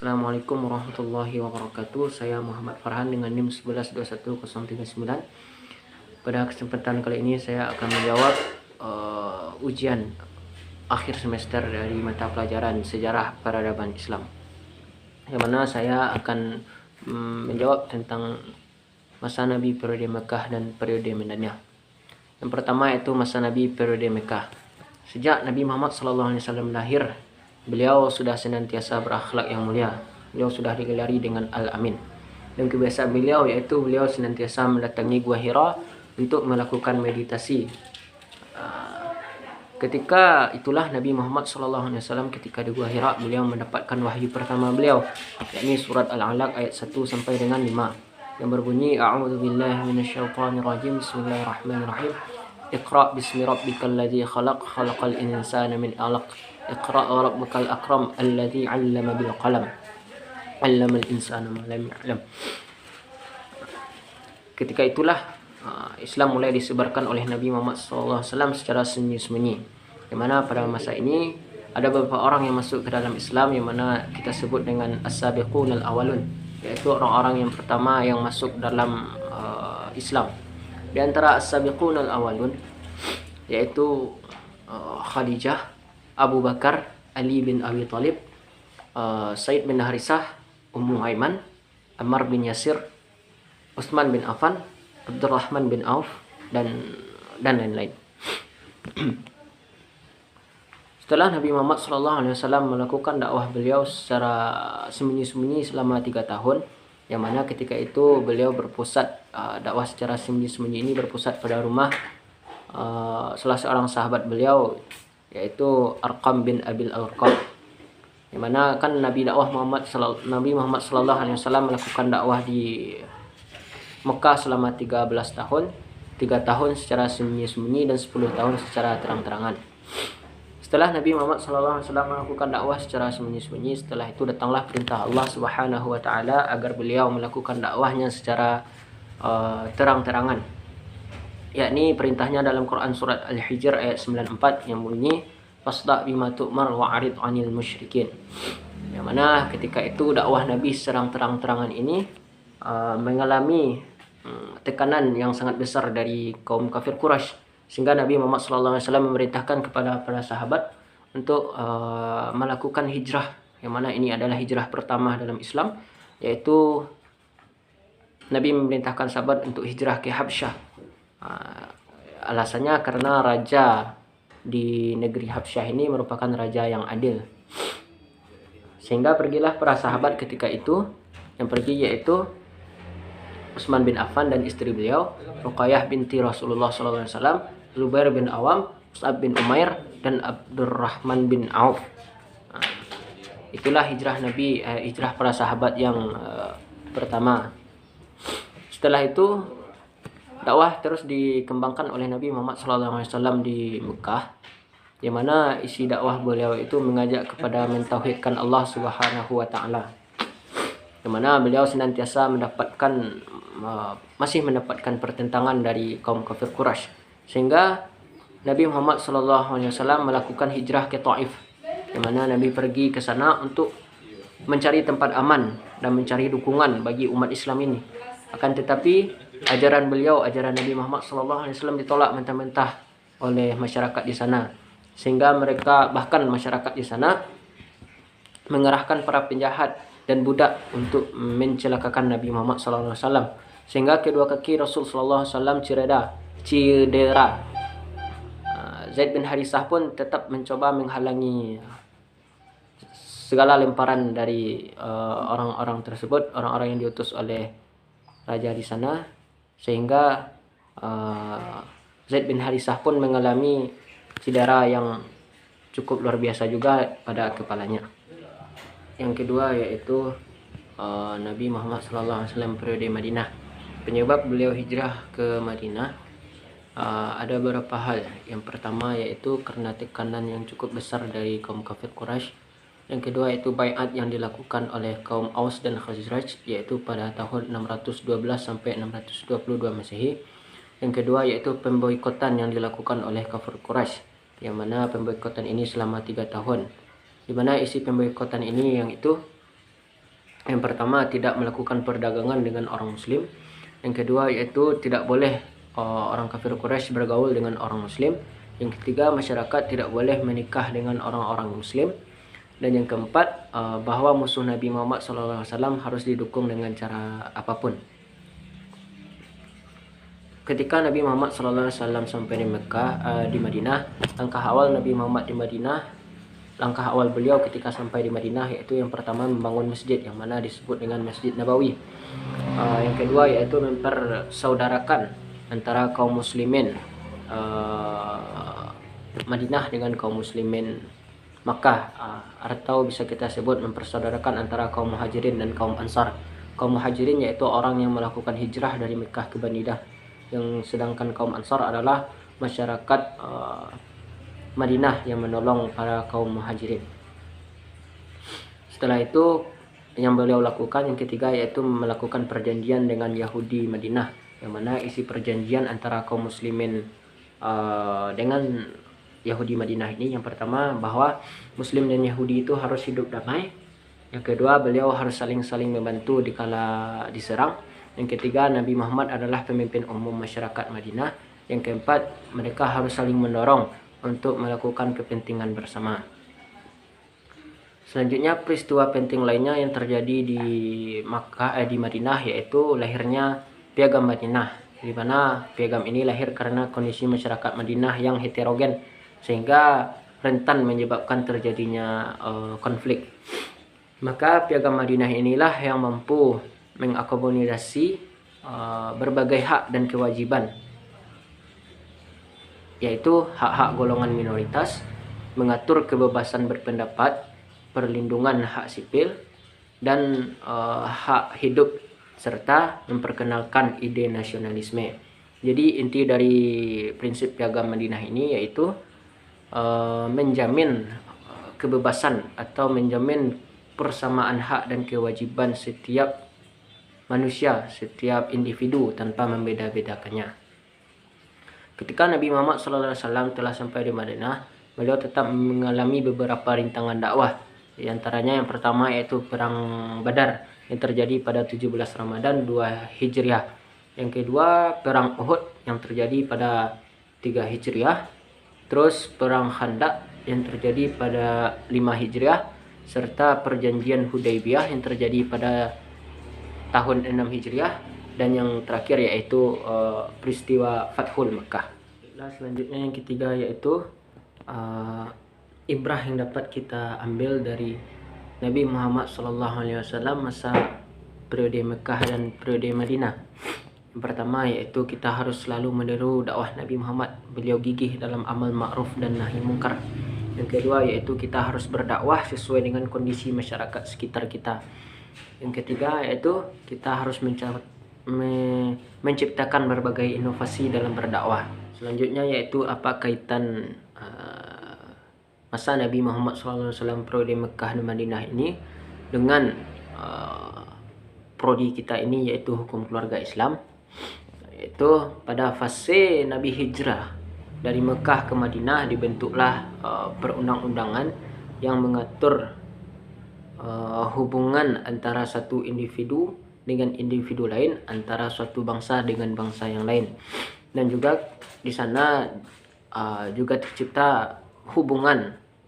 Assalamualaikum warahmatullahi wabarakatuh. Saya Muhammad Farhan dengan NIM 1121039. Pada kesempatan kali ini saya akan menjawab ujian akhir semester dari mata pelajaran Sejarah Peradaban Islam, yang mana saya akan menjawab tentang masa Nabi periode Mekah dan periode Madaniyah. Yang pertama yaitu masa Nabi periode Mekah. Sejak Nabi Muhammad SAW lahir, beliau sudah senantiasa berakhlak yang mulia. Beliau sudah digelari dengan Al-Amin. Dan kebiasaan beliau yaitu beliau senantiasa mendatangi Gua Hira untuk melakukan meditasi. Ketika itulah Nabi Muhammad SAW ketika di Gua Hira, beliau mendapatkan wahyu pertama beliau, yakni surat Al-Alaq ayat 1 sampai dengan 5, yang berbunyi A'udzubillahi minasyaitonirrajim. Bismillahirrahmanirrahim. Iqra bismi rabbikal ladzi khalaq, khalaqal insana min 'alaq. Iqra wa rabbukal akram alladzi 'allama bil qalam. 'Allamal insana ma lam ya'lam. Ketika itulah Islam mulai disebarkan oleh Nabi Muhammad SAW secara sembunyi-sembunyi. Di mana pada masa ini ada beberapa orang yang masuk ke dalam Islam, yang mana kita sebut dengan as-sabiqun al-awwalun, yaitu orang-orang yang pertama yang masuk dalam Islam. Di antara as-sabiqun al-awwalun yaitu Khadijah, Abu Bakar, Ali bin Abi Thalib, Said bin Harisah, Ummu Aiman, Ammar bin Yasir, Utsman bin Affan, Abdurrahman bin Auf, dan lain-lain. Setelah Nabi Muhammad SAW melakukan dakwah beliau secara sembunyi-sembunyi selama 3 tahun, yang mana ketika itu beliau berpusat, dakwah secara sembunyi-sembunyi ini berpusat pada rumah salah seorang sahabat beliau, yaitu Arqam bin Abil Arqam. Yang mana kan Nabi Muhammad SAW melakukan dakwah di Mekah selama 13 tahun, 3 tahun secara sembunyi-sembunyi dan 10 tahun secara terang-terangan. Setelah Nabi Muhammad SAW melakukan dakwah secara sembunyi-sembunyi, setelah itu datanglah perintah Allah Subhanahu wa Ta'ala agar beliau melakukan dakwahnya secara terang-terangan, yakni perintahnya dalam Quran surat Al-Hijr ayat 94 yang bunyi fasda' bima tu'mar wa'rid 'anil musyrikin. Yang mana ketika itu dakwah Nabi secara terang-terangan ini mengalami tekanan yang sangat besar dari kaum kafir Quraisy, sehingga Nabi Muhammad SAW memerintahkan kepada para sahabat untuk melakukan hijrah, yang mana ini adalah hijrah pertama dalam Islam, yaitu Nabi memerintahkan sahabat untuk hijrah ke Habsyah. Alasannya karena raja di negeri Habsyah ini merupakan raja yang adil. Sehingga pergilah para sahabat ketika itu. Yang pergi yaitu Utsman bin Affan dan istri beliau, Ruqayyah binti Rasulullah SAW, Zubair bin Awam, Mus'ab bin Umair, dan Abdurrahman bin Auf. Itulah hijrah Nabi, hijrah para sahabat yang pertama. Setelah itu dakwah terus dikembangkan oleh Nabi Muhammad SAW di Mekah, yang mana isi dakwah beliau itu mengajak kepada mentauhidkan Allah Subhanahu wa Ta'ala, yang mana beliau senantiasa masih mendapatkan pertentangan dari kaum kafir Quraisy, sehingga Nabi Muhammad SAW melakukan hijrah ke Taif, yang mana Nabi pergi ke sana untuk mencari tempat aman dan mencari dukungan bagi umat Islam ini. Akan tetapi ajaran Nabi Muhammad SAW ditolak mentah-mentah oleh masyarakat di sana, sehingga bahkan masyarakat di sana mengerahkan para penjahat dan budak untuk mencelakakan Nabi Muhammad SAW, sehingga kedua kaki Rasul SAW cedera. Zaid bin Harisah pun tetap mencoba menghalangi segala lemparan dari orang-orang tersebut, orang-orang yang diutus oleh raja di sana, sehingga Zaid bin Harisah pun mengalami cedera yang cukup luar biasa juga pada kepalanya. Yang kedua yaitu Nabi Muhammad SAW periode Madinah. Penyebab beliau hijrah ke Madinah ada beberapa hal. Yang pertama yaitu karena tekanan yang cukup besar dari kaum kafir Quraisy. Yang kedua yaitu baiat yang dilakukan oleh kaum Aus dan Khazraj, yaitu pada tahun 612 sampai 622 Masehi. Yang kedua yaitu pemboikotan yang dilakukan oleh kafir Quraisy, yang mana pemboikotan ini selama 3 tahun. Di mana isi pemboikotan ini yang itu Yang pertama, tidak melakukan perdagangan dengan orang muslim. Yang kedua yaitu tidak boleh orang kafir Quraisy bergaul dengan orang muslim. Yang ketiga, masyarakat tidak boleh menikah dengan orang-orang muslim. Dan yang keempat, bahwa musuh Nabi Muhammad SAW harus didukung dengan cara apapun. Ketika Nabi Muhammad SAW sampai di Mekah, di Madinah, langkah awal Nabi Muhammad di Madinah, langkah awal beliau ketika sampai di Madinah yaitu yang pertama membangun masjid yang mana disebut dengan Masjid Nabawi. Yang kedua yaitu mempersaudarakan antara kaum muslimin Madinah dengan kaum muslimin Makkah, atau bisa kita sebut mempersaudarakan antara kaum Muhajirin dan kaum Ansar. Kaum Muhajirin yaitu orang yang melakukan hijrah dari Mekah ke Madinah, yang sedangkan kaum Ansar adalah masyarakat Madinah yang menolong para kaum Muhajirin. Setelah itu yang beliau lakukan yang ketiga yaitu melakukan perjanjian dengan Yahudi Madinah, yang mana isi perjanjian antara kaum muslimin dengan Yahudi Madinah ini, yang pertama bahwa Muslim dan Yahudi itu harus hidup damai. Yang kedua, beliau harus saling-saling membantu dikala diserang. Yang ketiga, Nabi Muhammad adalah pemimpin umum masyarakat Madinah. Yang keempat, mereka harus saling mendorong untuk melakukan kepentingan bersama. Selanjutnya, peristiwa penting lainnya yang terjadi di di Madinah yaitu lahirnya Piagam Madinah, di mana piagam ini lahir karena kondisi masyarakat Madinah yang heterogen sehingga rentan menyebabkan terjadinya konflik. Maka Piagam Madinah inilah yang mampu mengakomodasi berbagai hak dan kewajiban, yaitu hak-hak golongan minoritas, mengatur kebebasan berpendapat, perlindungan hak sipil, dan hak hidup, serta memperkenalkan ide nasionalisme. Jadi inti dari prinsip Piagam Madinah ini yaitu menjamin kebebasan atau menjamin persamaan hak dan kewajiban setiap manusia, setiap individu tanpa membeda-bedakannya. Ketika Nabi Muhammad SAW telah sampai di Madinah, beliau tetap mengalami beberapa rintangan dakwah. Di antaranya yang pertama yaitu Perang Badar yang terjadi pada 17 Ramadan 2 Hijriah. Yang kedua, Perang Uhud yang terjadi pada 3 Hijriah. Terus Perang Khandaq yang terjadi pada 5 Hijriah. Serta Perjanjian Hudaybiyah yang terjadi pada tahun 6 Hijriah. Dan yang terakhir yaitu peristiwa Fathul Mekah. Nah, selanjutnya yang ketiga yaitu ibrah yang dapat kita ambil dari Nabi Muhammad SAW masa periode Mekah dan periode Madinah. Yang pertama yaitu kita harus selalu meniru dakwah Nabi Muhammad. Beliau gigih dalam amal ma'ruf dan nahi mungkar. Yang kedua yaitu kita harus berdakwah sesuai dengan kondisi masyarakat sekitar kita. Yang ketiga yaitu kita harus menciptakan berbagai inovasi dalam berdakwah. Selanjutnya yaitu apa kaitan masa Nabi Muhammad SAW periode Mekah dan Madinah ini dengan prodi kita ini yaitu hukum keluarga Islam. Yaitu pada fase Nabi hijrah dari Mekah ke Madinah dibentuklah perundang-undangan yang mengatur hubungan antara satu individu dengan individu lain, antara suatu bangsa dengan bangsa yang lain. Dan juga di sana juga tercipta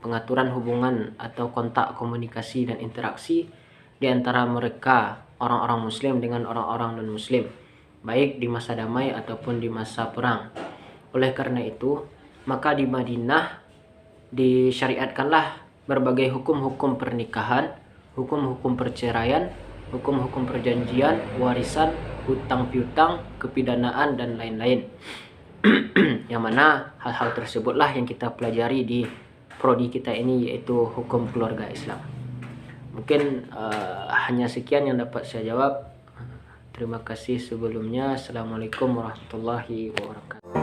pengaturan hubungan atau kontak komunikasi dan interaksi di antara mereka orang-orang muslim dengan orang-orang non-muslim, baik di masa damai ataupun di masa perang. Oleh karena itu, maka di Madinah disyariatkanlah berbagai hukum-hukum pernikahan, hukum-hukum perceraian, hukum-hukum perjanjian, warisan, hutang piutang, kepidanaan, dan lain-lain. Yang mana hal-hal tersebutlah yang kita pelajari di prodi kita ini yaitu hukum keluarga Islam. Mungkin hanya sekian yang dapat saya jawab. Terima kasih sebelumnya. Assalamualaikum warahmatullahi wabarakatuh.